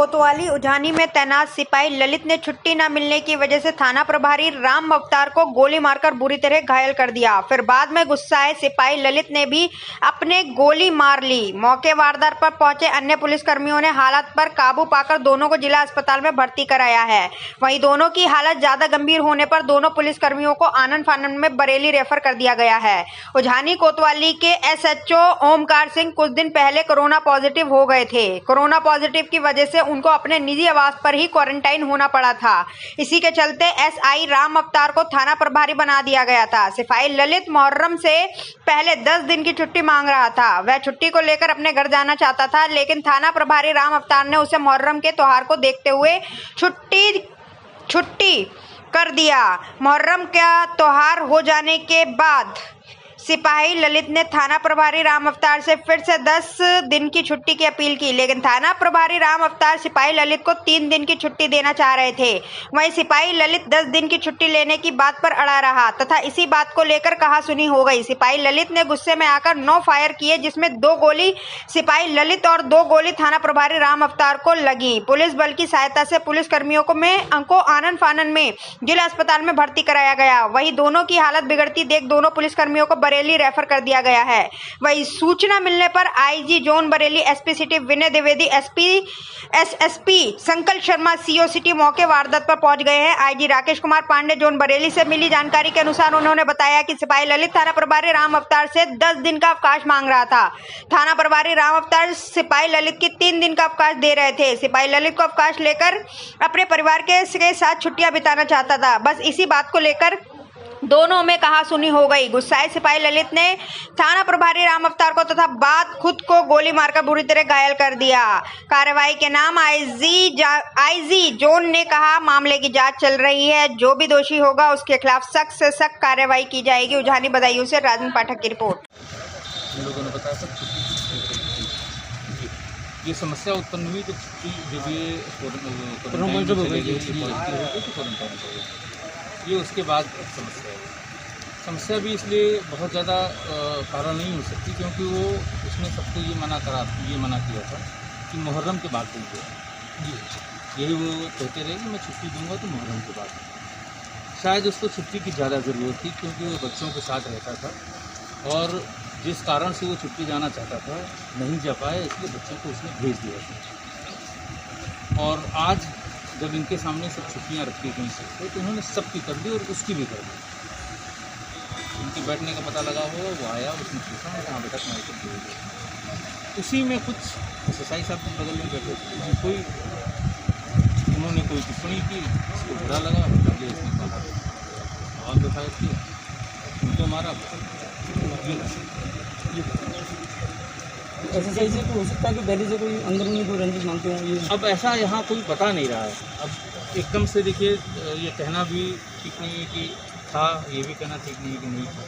कोतवाली उजानी में तैनात सिपाही ललित ने छुट्टी न मिलने की वजह से थाना प्रभारी राम अवतार को गोली मारकर बुरी तरह घायल कर दिया। फिर बाद में गुस्साए सिपाही ललित ने भी अपने गोली मार ली। मौके वारदात पर पहुंचे अन्य पुलिसकर्मियों ने हालात पर काबू पाकर दोनों को जिला अस्पताल में भर्ती कराया है। वहीं दोनों की हालत ज्यादा गंभीर होने पर दोनों पुलिसकर्मियों को आनन फानन में बरेली रेफर कर दिया गया है। उजानी कोतवाली के SHO ओमकार सिंह कुछ दिन पहले कोरोना पॉजिटिव हो गए थे। कोरोना पॉजिटिव की वजह से उनको अपने निजी आवास पर ही क्वारंटाइन होना पड़ा था। इसी के चलते SI राम अवतार को थाना प्रभारी बना दिया गया था। सिपाही ललित मुहर्रम से पहले 10 दिन की छुट्टी मांग रहा था। वह छुट्टी को लेकर अपने घर जाना चाहता था, लेकिन थाना प्रभारी राम अवतार ने उसे मुहर्रम के त्योहार को देखते हुए छुट्टी कर दिया। मुहर्रम का त्योहार हो जाने के बाद सिपाही ललित ने थाना प्रभारी राम अवतार से फिर से 10 दिन की छुट्टी की अपील की, लेकिन थाना प्रभारी राम अवतार सिपाही ललित को 3 दिन की छुट्टी देना चाह रहे थे। वहीं सिपाही ललित 10 दिन की छुट्टी लेने की बात पर अड़ा रहा तथा इसी बात को लेकर कहासुनी हो गई। सिपाही ललित ने गुस्से में आकर 9 फायर किए, जिसमें 2 गोली सिपाही ललित और 2 गोली थाना प्रभारी राम अवतार को लगी। पुलिस बल की सहायता से पुलिस कर्मियों को आनन फानन में जिला अस्पताल में भर्ती कराया गया। वहीं दोनों की हालत बिगड़ती देख दोनों पुलिसकर्मियों को बरेली रेफर कर दिया गया है। वहीं सूचना मिलने पर IG zone Bareilly SP city Vinay Dwivedi, SSP Sankalp Sharma CO city मौके वारदात पर पहुंच गए हैं। IG राकेश कुमार पांडे जोन बरेली से मिली जानकारी के अनुसार उन्होंने बताया कि सिपाही ललित थाना प्रभारी राम अवतार से 10 दिन का अवकाश मांग रहा था। थाना प्रभारी राम अवतार सिपाही ललित की 3 दिन का अवकाश दे रहे थे। सिपाही ललित को अवकाश लेकर अपने परिवार के साथ छुट्टियां बिताना चाहता था। बस इसी बात को लेकर दोनों में कहासुनी हो गई। गुस्साए सिपाही ललित ने थाना प्रभारी राम अवतार को तथा बाद खुद को गोली मारकर बुरी तरह घायल कर दिया। कार्रवाई के नाम IG जोन ने कहा, मामले की जांच चल रही है, जो भी दोषी होगा उसके खिलाफ सख्त से सख्त कार्रवाई की जाएगी। उजानी बदायूं से राजन पाठक की रिपोर्ट। लोगों ने बताया सब ये समस्या उत्पन्न हुई तो जब ये उसके बाद समस्या भी इसलिए बहुत ज़्यादा कारण नहीं हो सकती, क्योंकि वो उसने सबको ये मना किया था कि मुहर्रम के बाद देंगे। यही वो कहते रहे कि मैं छुट्टी दूंगा तो मुहर्रम के बाद। शायद उसको छुट्टी की ज़्यादा ज़रूरत थी, क्योंकि वो बच्चों के साथ रहता था और जिस कारण से वो छुट्टी जाना चाहता था नहीं जा पाया, इसलिए बच्चों को उसने भेज दिया था। और आज जब इनके सामने सब छुट्टियां रखी गई सकते तो उन्होंने सबकी कर दी और उसकी भी कर दी। उनके बैठने का पता लगा हो, वो आया, उसने पूछा मैं कहाँ बैठा, तुम्हारी छुट्टी हो गई। उसी में कुछ SSI साहब के बगल में बैठे थे, उन्होंने कोई टिप्पणी की, उसको बुरा लगा, उसने कहा आवाज़ उठाया किया, उनको मारा। SSI से तो हो सकता है कि पहले से कोई अंदरूनी कोई रंजिश मांगते हों। ये अब ऐसा यहाँ कोई पता नहीं रहा है। अब एकदम से देखिए, ये कहना भी ठीक नहीं है कि था, ये भी कहना ठीक नहीं है कि नहीं था।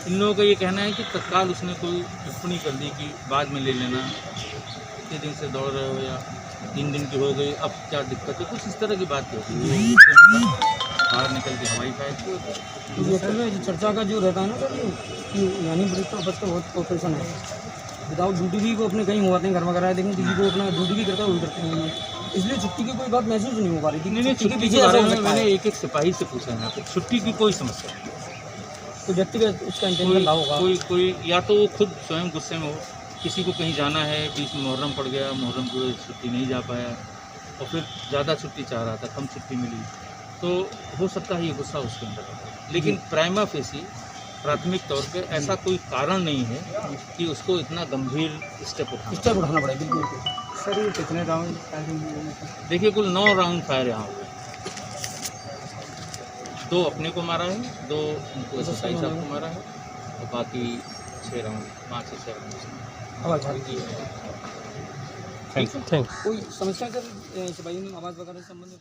इन लोगों का ये कहना है कि तत्काल उसने कोई टिप्पणी कर दी कि बाद में ले लेना, इतने दिन से दौड़ रहे हो या 3 दिन की हो गई, अब क्या दिक्कत है, कुछ इस तरह की बात होती है। बाहर निकल के हवाई फायर चर्चा का जो रहता है ना सर, कि यानी पुलिस का बहुत ऑपरेशन है, विदाउट ड्यूटी भी वो अपने कहीं हुआ घर में कराए, लेकिन किसी को अपना ड्यूटी भी करता है, वो करते हैं, इसलिए छुट्टी की कोई बात महसूस नहीं हो पा रही थी। नहीं, छुट्टी के बारे में मैंने एक सिपाही से पूछा है, यहाँ पे छुट्टी की कोई समस्या नहीं। तो व्यक्तिगत उसका इंटेंशन ना होगा, कोई या तो वो खुद स्वयं गुस्से में हो, किसी को कहीं जाना है, बीच में मुहर्रम पड़ गया, मुहर्रम को छुट्टी नहीं जा पाया और फिर ज़्यादा छुट्टी चाह रहा था, कम छुट्टी मिली, तो हो सकता है ये गुस्सा उसके अंदर है। लेकिन प्राइमा फेसी प्राथमिक तौर पे ऐसा कोई कारण नहीं है कि उसको इतना गंभीर स्टेप उठाना पड़ेगा। बिल्कुल सर, ये कितने राउंड? देखिए, कुल 9 राउंड फायर यहाँ हुए, 2 अपने को मारा है, 2 उनको SSI साहब को मारा है और बाकी 6 राउंड 5 से 6 राउंड। कोई समस्या सर सिपाही ने आवाज़ वगैरह से संबंधित?